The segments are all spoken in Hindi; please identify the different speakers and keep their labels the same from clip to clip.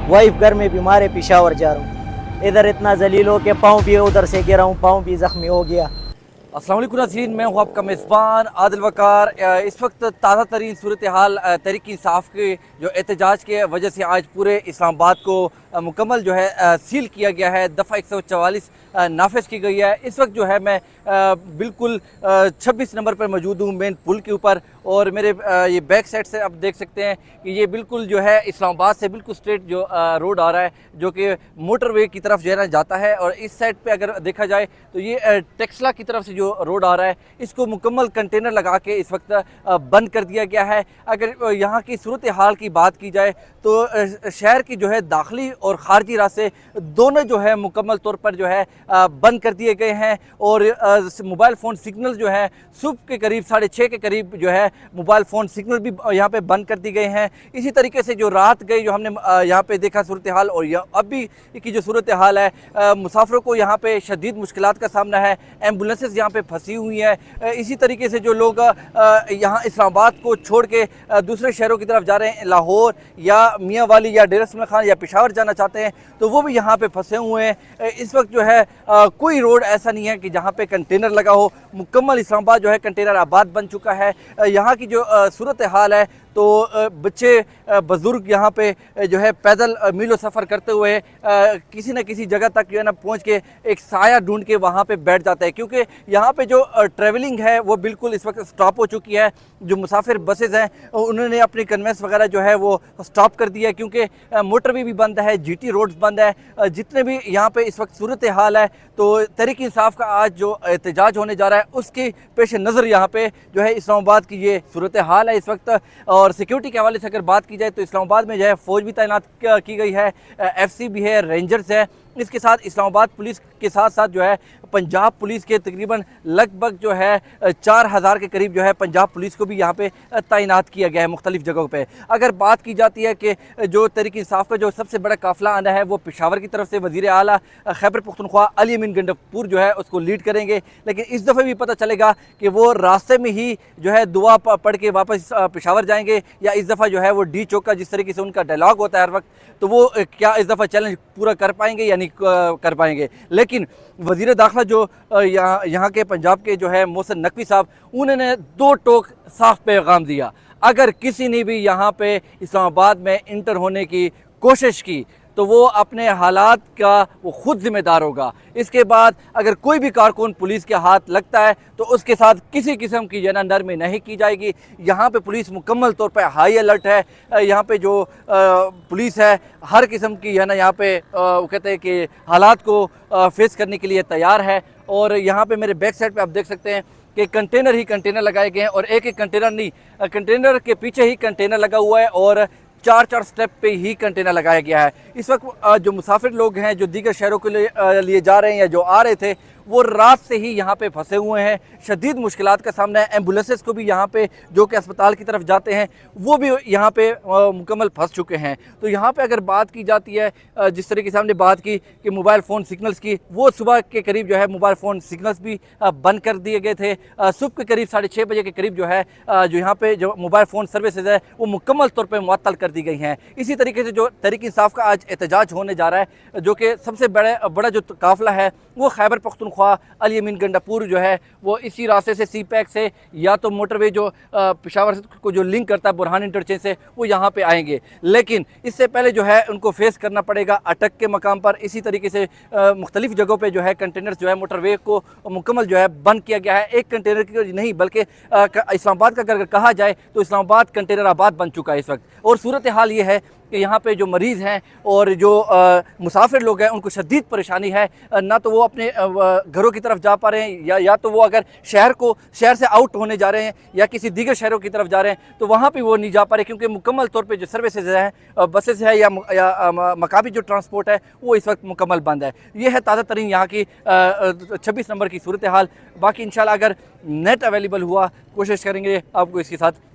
Speaker 1: वाइफ घर में बीमार है, पेशावर जा रहा हूँ। इधर इतना जलील हो के पाँव भी उधर से गिरा हूँ, पाँव भी ज़ख्मी हो गया।
Speaker 2: अस्सलाम वालेकुम नाज़रीन, मैं हूँ आपका मेज़बान आदिल वकार। इस वक्त ताज़ा तरीन सूरत हाल तहरीक इंसाफ के जो एहतजाज के वजह से आज पूरे इस्लामाबाद को मुकम्मल जो है सील किया गया है। दफ़ा 144 नाफिज की गई है। इस वक्त जो है मैं बिल्कुल 26 नंबर पर मौजूद हूँ, मेन पुल के ऊपर। और मेरे ये बैक साइड से आप देख सकते हैं कि ये बिल्कुल जो है इस्लामाबाद से बिल्कुल स्ट्रेट जो रोड आ रहा है, जो कि मोटरवे की तरफ जो है ना जाता है। और इस साइड पे अगर देखा जाए तो ये टेक्सला की तरफ से जो रोड आ रहा है, इसको मुकम्मल कंटेनर लगा के इस वक्त बंद कर दिया गया है। अगर यहाँ की सूरत हाल की बात की जाए तो शहर की जो है दाखिली और ख़ारजी रास्ते दोनों जो है मुकम्मल तौर पर जो है बंद कर दिए गए हैं। और मोबाइल फ़ोन सिग्नल जो है सुबह के करीब 6:30 के करीब जो है मोबाइल फ़ोन सिग्नल भी यहाँ पे बंद कर दी गए हैं। इसी तरीके से जो रात गई जो हमने यहाँ पे देखा सूरत हाल, और अभी की जो सूरत हाल है, मुसाफिरों को यहाँ पे शदीद मुश्किलात का सामना है। एम्बुलेंसेस यहाँ पे फंसी हुई हैं। इसी तरीके से जो लोग यहाँ इस्लामाबाद को छोड़ के दूसरे शहरों की तरफ जा रहे हैं, लाहौर या मियाँ वाली या डेरा इस्माइल खान या पेशावर जाना चाहते हैं, तो वो भी यहाँ पे फंसे हुए हैं। इस वक्त जो है कोई रोड ऐसा नहीं है कि जहाँ पे कंटेनर लगा हो। मुकम्मल इस्लामाबाद जो है कंटेनर आबाद बन चुका है। यहाँ की जो सूरत हाल है तो बच्चे बुज़ुर्ग यहाँ पे जो है पैदल मीलों सफ़र करते हुए किसी न किसी जगह तक जो है ना पहुँच के एक साया ढूंढ के वहाँ पे बैठ जाते हैं, क्योंकि यहाँ पे जो ट्रैवलिंग है वो बिल्कुल इस वक्त स्टॉप हो चुकी है। जो मुसाफिर बसेज़ हैं उन्होंने अपनी कन्वेंस वगैरह जो है वो स्टॉप कर दिया है, क्योंकि मोटरवे भी बंद है, GT रोड्स बंद है। जितने भी यहाँ पे इस वक्त सूरत हाल है, तो तहरीक इंसाफ का आज जो एहतजाज होने जा रहा है उसके पेश नज़र यहाँ पे जो है इस्लामाबाद की ये सूरत हाल है इस वक्त। और सिक्योरिटी के हवाले से अगर बात की जाए तो इस्लामाबाद में जो है फ़ौज भी तैनात की गई है, FC भी है, रेंजर्स है। इसके साथ इस्लामाबाद पुलिस के साथ साथ जो है पंजाब पुलिस के तकरीबन लगभग जो है 4000 के करीब जो है पंजाब पुलिस को भी यहाँ पे तैनात किया गया है मुख्तलिफ जगहों पे। अगर बात की जाती है कि जो तहरीक इंसाफ का जो सबसे बड़ा काफ़िला आना है वो पेशावर की तरफ से वज़ीर आला खैबर पख्तूनख्वा अली अमीन गंडापुर जो है उसको लीड करेंगे। लेकिन इस दफ़े भी पता चलेगा कि वो रास्ते में ही जो है दुआ पढ़ के वापस पेशावर जाएंगे, या इस दफ़ा जो है वो डी चौक का जिस तरीके से उनका डायलॉग होता है हर वक्त, तो वो क्या इस दफ़ा चैलेंज पूरा कर पाएंगे या नहीं कर पाएंगे। लेकिन वज़ीर दाखिला जो यहाँ के पंजाब के जो है मोहसिन नकवी साहब, उन्होंने 2 टोक साफ पैगाम दिया। अगर किसी ने भी यहाँ पे इस्लामाबाद में इंटर होने की कोशिश की तो वो अपने हालात का वो ख़ुद ज़िम्मेदार होगा। इसके बाद अगर कोई भी कारकुन पुलिस के हाथ लगता है तो उसके साथ किसी किस्म की जना नरमी नहीं की जाएगी। यहाँ पे पुलिस मुकम्मल तौर पे हाई अलर्ट है। यहाँ पे जो पुलिस है हर किस्म की है ना यहाँ पे वो कहते हैं कि हालात को फेस करने के लिए तैयार है। और यहाँ पे मेरे बैक साइड पे आप देख सकते हैं कि कंटेनर ही कंटेनर लगाए गए हैं, और एक कंटेनर नहीं, कंटेनर के पीछे ही कंटेनर लगा हुआ है और 4-4 स्टेप पे ही कंटेनर लगाया गया है। इस वक्त जो मुसाफिर लोग हैं जो दीगर शहरों के लिए जा रहे हैं या जो आ रहे थे, वो रात से ही यहाँ पे फंसे हुए हैं। शदीद मुश्किलात का सामना है। एम्बुलेंसेस को भी यहाँ पे जो कि अस्पताल की तरफ जाते हैं वो भी यहाँ पे मुकम्मल फंस चुके हैं। तो यहाँ पे अगर बात की जाती है, जिस तरीके से हमने बात की कि मोबाइल फ़ोन सिग्नल्स की, वो सुबह के करीब जो है मोबाइल फ़ोन सिग्नल्स भी बंद कर दिए गए थे। सुबह के करीब 6:30 बजे के करीब जो है जो यहाँ पे जो मोबाइल फ़ोन सर्विसेज है वो मुकम्मल तौर पर मुअत्तल कर दी गई हैं। इसी तरीके से जो तहरीक इंसाफ का आज एहतजाज होने जा रहा है, जो कि सबसे बड़ा जो काफ़िला है वो खैबर पख्तूनख्वा अली अमीन गंडापुर जो है वो इसी रास्ते से CPEC से या तो मोटरवे जो पेशावर को जो लिंक करता है बुरहान इंटरचेंज से, वो यहाँ पे आएंगे। लेकिन इससे पहले जो है उनको फेस करना पड़ेगा अटक के मकाम पर। इसी तरीके से मुख्तलिफ जगहों पे जो है कंटेनर्स जो है मोटरवे को मुकम्मल जो है बंद किया गया है। एक कंटेनर की नहीं बल्कि इस्लामाबाद का अगर कहा जाए तो इस्लामाबाद कंटेनर आबाद बन चुका है इस वक्त। और सूरत हाल ये है कि यहाँ पे जो मरीज़ हैं और जो मुसाफिर लोग हैं उनको शदीद परेशानी है। ना तो वो अपने घरों की तरफ जा पा रहे हैं, या तो वो अगर शहर से आउट होने जा रहे हैं या किसी दीगर शहरों की तरफ जा रहे हैं तो वहाँ पे वो नहीं जा पा रहे, क्योंकि मुकम्मल तौर पे जो सर्विसेज हैं, बसेस है या मकामी जो ट्रांसपोर्ट है वो इस वक्त मुकम्मल बंद है। ये है ताज़ा तरीन यहाँ की 26 नंबर की सूरत हाल। बाकी इंशाल्लाह अगर नेट अवेलेबल हुआ कोशिश करेंगे आपको इसके साथ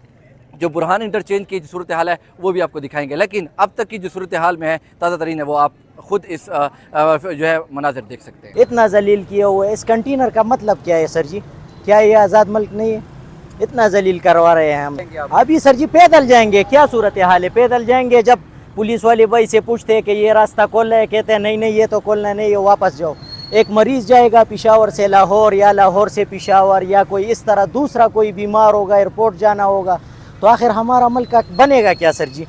Speaker 2: जो बुरहान इंटरचेंज की जो सूरत हाल है वो भी आपको दिखाएंगे। लेकिन अब तक की जो सूरत हाल में है ताज़ा तरीन है वो आप खुद इस जो है मनाजिर देख सकते हैं।
Speaker 1: इतना जलील किया हुआ है, इस कंटेनर का मतलब क्या है सर जी? क्या ये आज़ाद मुल्क नहीं है? इतना जलील करवा रहे हैं हम। अभी सर जी पैदल जाएंगे, क्या सूरत हाल है? पैदल जाएंगे, जब पुलिस वाले भाई से पूछते हैं कि ये रास्ता खोलना है, कहते हैं नहीं नहीं ये तो खोलना नहीं है, वापस जाओ। एक मरीज़ जाएगा पेशावर से लाहौर या लाहौर से पेशावर या कोई इस तरह दूसरा कोई बीमार होगा, एयरपोर्ट जाना होगा, तो आखिर हमारा मुल्क का बनेगा क्या सर जी?